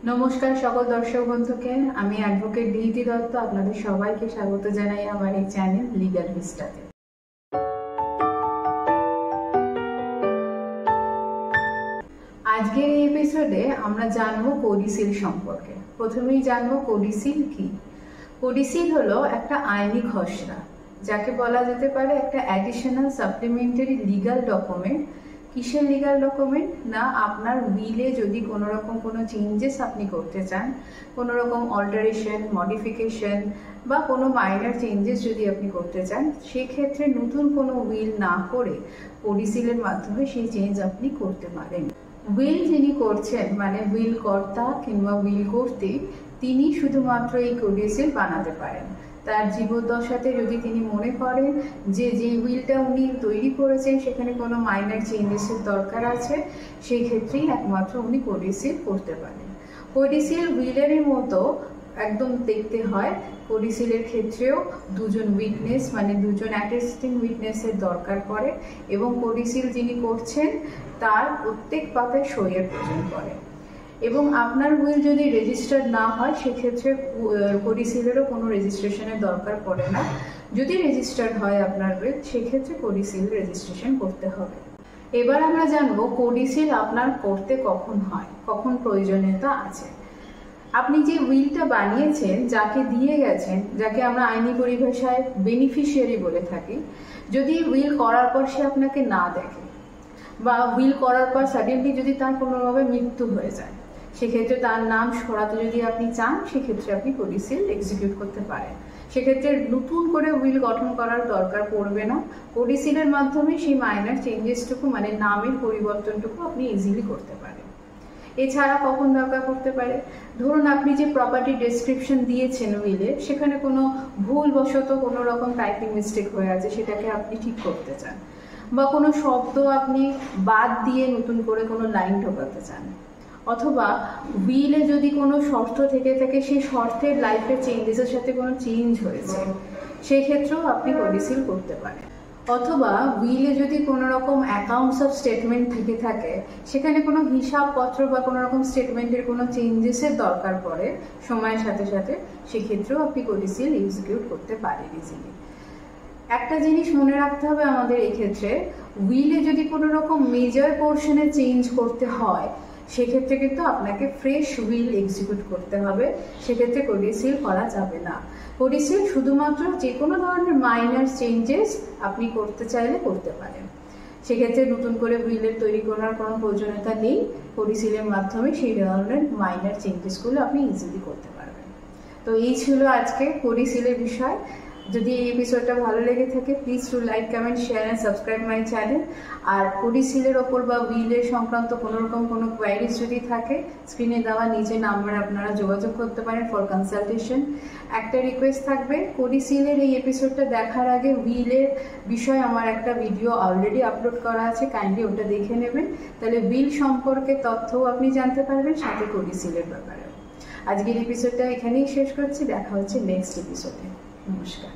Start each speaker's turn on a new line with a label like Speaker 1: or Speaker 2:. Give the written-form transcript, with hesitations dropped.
Speaker 1: নমস্কার সকল দর্শক বন্ধুকে। আমি অ্যাডভোকেট ডিহিতি দত্ত আপনাদের সবাইকে স্বাগত জানাই আমার এই চ্যানেল লিগ্যাল ভিস্টাতে। আজকের এই এপিসোডে আমরা জানবো কোডিসিল সম্পর্কে। প্রথমেই জানবো কোডিসিল কি। কোডিসিল হলো একটা আইনি খসড়া, যাকে বলা যেতে পারে একটা অ্যাডিশনাল সাপ্লিমেন্টারি লিগ্যাল ডকুমেন্ট। কিসের লিগ্যাল ডকুমেন্ট? না, আপনার উইলে যদি কোনো রকম কোনো চেঞ্জেস আপনি করতে চান, কোনো রকম অল্টারেশন, মডিফিকেশন বা কোনো মাইনর চেঞ্জেস যদি আপনি করতে চান, সেক্ষেত্রে নতুন কোনো উইল না করে কোডিসিলের মাধ্যমে সেই চেঞ্জ আপনি করতে পারেন। উইল যিনি করছেন, মানে উইল কর্তা কিংবা উইল কর্তৃক, তিনি শুধুমাত্র এই কোডিসিল বানাতে পারেন। তার জীবদ্দশাতে যদি তিনি মনে করেন যে উইলটা উনি তৈরি করেছেন সেখানে কোনো মাইনর চেঞ্জেসের দরকার আছে, সেই ক্ষেত্রেই একমাত্র উনি কোডিসিল করতে পারেন। কোডিসিল উইলের মতো একদম দেখতে হয়। কোডিসিলের ক্ষেত্রেও দুজন উইটনেস, মানে দুজন অ্যাটেস্টিং উইটনেসের দরকার পড়ে এবং কোডিসিল যিনি করছেন তার প্রত্যেক পাতায় সইয়ের প্রয়োজন পড়ে। এবং আপনার উইল যদি রেজিস্টার্ড না হয় সেক্ষেত্রে কোডিসিলেরও কোনো রেজিস্ট্রেশনের দরকার পড়ে না। যদি রেজিস্টার্ড হয় আপনার উইল, সেক্ষেত্রে কোডিসিল রেজিস্ট্রেশন করতে হবে। এবার আমরা জানবো কোডিসিল আপনার করতে কখন হয়, কখন প্রয়োজনীয়তা আছে। আপনি যে উইলটা বানিয়েছেন, যাকে দিয়ে গেছেন, যাকে আমরা আইনি পরিভাষায় বেনিফিশিয়ারি বলে থাকি, যদি উইল করার পর সে আপনাকে না দেখে বা উইল করার পর সাডেনলি যদি তার কোনোভাবে মৃত্যু হয়ে যায়, সেক্ষেত্রে তার নাম সরাতে যদি আপনি চান, সেক্ষেত্রে আপনি কোডিসিল এক্সিকিউট করতে পারেন। সেক্ষেত্রে নতুন করে উইল গঠন করার দরকার পড়বে না। কোডিসিলের মাধ্যমে সেই মাইনর চেঞ্জেসটুকু, মানে নামের পরিবর্তনটুকু আপনি ইজিলি করতে পারেন। এছাড়া কখন দরকার পড়তে পারে? ধরুন আপনি যে প্রপার্টি ডেসক্রিপশন দিয়েছেন উইলে, সেখানে কোনো ভুলবশত কোনো রকম টাইপিং মিস্টেক হয়ে আছে, সেটাকে আপনি ঠিক করতে চান, বা কোনো শব্দ আপনি বাদ দিয়ে নতুন করে কোনো লাইন ঢোকাতে চান, অথবা উইলে যদি কোনো শর্ত থেকে থাকে, সেই শর্তের লাইফের চেঞ্জেসের সাথে কোনো চেঞ্জ হয়েছে, সেই ক্ষেত্রেও আপনি কোডিসিল করতে পারেন। অথবা উইলে যদি কোনো রকম অ্যাকাউন্টস অফ স্টেটমেন্ট থেকে থাকে, সেখানে কোনো হিসাবপত্র বা কোনো রকম স্টেটমেন্টের কোনো চেঞ্জেসের দরকার পড়ে সময়ের সাথে সাথে, সেক্ষেত্রেও আপনি কোডিসিল এক্সিকিউট করতে পারেন ইজিলি। একটা জিনিস মনে রাখতে হবে আমাদের এই ক্ষেত্রে, উইলে যদি কোনো রকম মেজর পোর্শনে চেঞ্জ করতে হয়, সেক্ষেত্রে কিন্তু আপনাকে ফ্রেশ উইল এক্সিকিউট করতে হবে। সেক্ষেত্রে কোডিসিল করা যাবে না। কোডিসিল শুধুমাত্র যে কোনো ধরনের মাইনর চেঞ্জেস আপনি করতে চাইলে করতে পারেন। সেক্ষেত্রে নতুন করে উইলের তৈরি করার কোনো প্রয়োজনীয়তা নেই। কোডিসিলের মাধ্যমে সেই ধরনের মাইনর চেঞ্জেসগুলো আপনি ইজিলি করতে পারবেন। তো এই ছিল আজকে কোডিসিলের বিষয়। যদি এই এপিসোডটা ভালো লেগে থাকে, please to like, comment, share and subscribe my channel. আর কোডিসিলের ওপর বা উইলের সংক্রান্ত কোনো রকম কোনো কোয়ারিজ যদি থাকে, স্ক্রিনে দেওয়া নিচে নাম্বারে আপনারা যোগাযোগ করতে পারেন ফর কনসালটেশন। একটা রিকোয়েস্ট থাকবে, কোডিসিলের এই এপিসোডটা দেখার আগে উইলের বিষয়ে আমার একটা ভিডিও অলরেডি আপলোড করা আছে, কাইন্ডলি ওটা দেখে নেবেন। তাহলে উইল সম্পর্কে তথ্যও আপনি জানতে পারবেন, সাথে কোডিসিলের ব্যাপারেও। আজকের এপিসোডটা এখানেই শেষ করছি। দেখা হচ্ছে নেক্সট এপিসোডে। নমস্কার।